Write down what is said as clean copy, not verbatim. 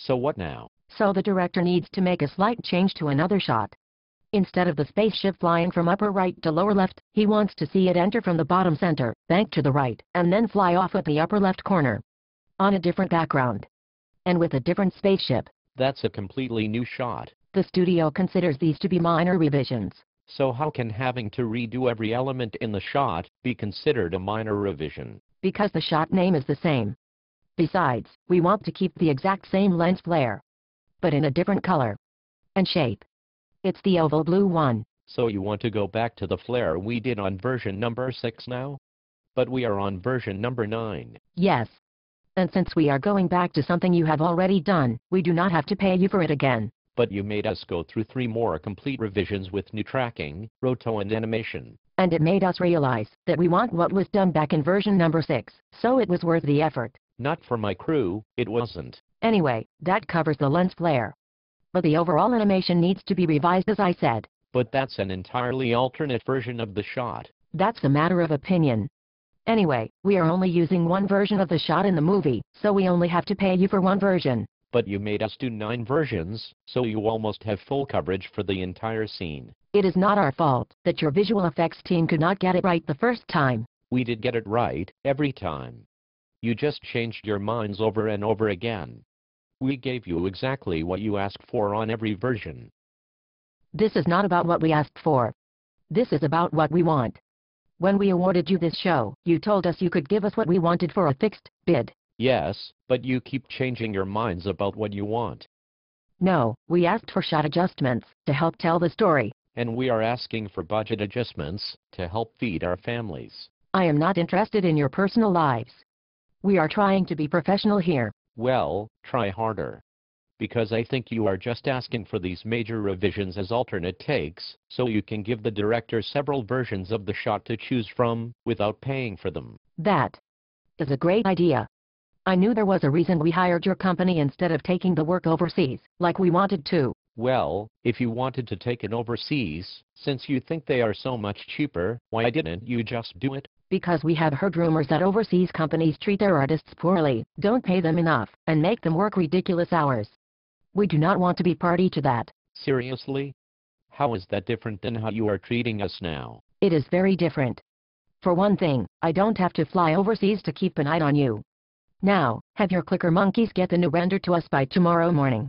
So what now? So the director needs to make a slight change to another shot. Instead of the spaceship flying from upper right to lower left, he wants to see it enter from the bottom center, bank to the right, and then fly off at the upper left corner. On a different background. And with a different spaceship. That's a completely new shot. The studio considers these to be minor revisions. So how can having to redo every element in the shot be considered a minor revision? Because the shot name is the same. Besides, we want to keep the exact same lens flare. But in a different color. And shape. It's the oval blue one. So you want to go back to the flare we did on version number 6 now? But we are on version number 9. Yes. And since we are going back to something you have already done, we do not have to pay you for it again. But you made us go through 3 more complete revisions with new tracking, roto and animation. And it made us realize that we want what was done back in version number 6, so it was worth the effort. Not for my crew, it wasn't. Anyway, that covers the lens flare. But the overall animation needs to be revised as I said. But that's an entirely alternate version of the shot. That's a matter of opinion. Anyway, we are only using one version of the shot in the movie, so we only have to pay you for one version. But you made us do 9 versions, so you almost have full coverage for the entire scene. It is not our fault that your visual effects team could not get it right the first time. We did get it right, every time. You just changed your minds over and over again. We gave you exactly what you asked for on every version. This is not about what we asked for. This is about what we want. When we awarded you this show, you told us you could give us what we wanted for a fixed bid. Yes, but you keep changing your minds about what you want. No, we asked for shot adjustments to help tell the story. And we are asking for budget adjustments to help feed our families. I am not interested in your personal lives. We are trying to be professional here. Well, try harder. Because I think you are just asking for these major revisions as alternate takes, so you can give the director several versions of the shot to choose from, without paying for them. That is a great idea. I knew there was a reason we hired your company instead of taking the work overseas, like we wanted to. Well, if you wanted to take it overseas, since you think they are so much cheaper, why didn't you just do it? Because we have heard rumors that overseas companies treat their artists poorly, don't pay them enough, and make them work ridiculous hours. We do not want to be party to that. Seriously? How is that different than how you are treating us now? It is very different. For one thing, I don't have to fly overseas to keep an eye on you. Now, have your clicker monkeys get the new render to us by tomorrow morning.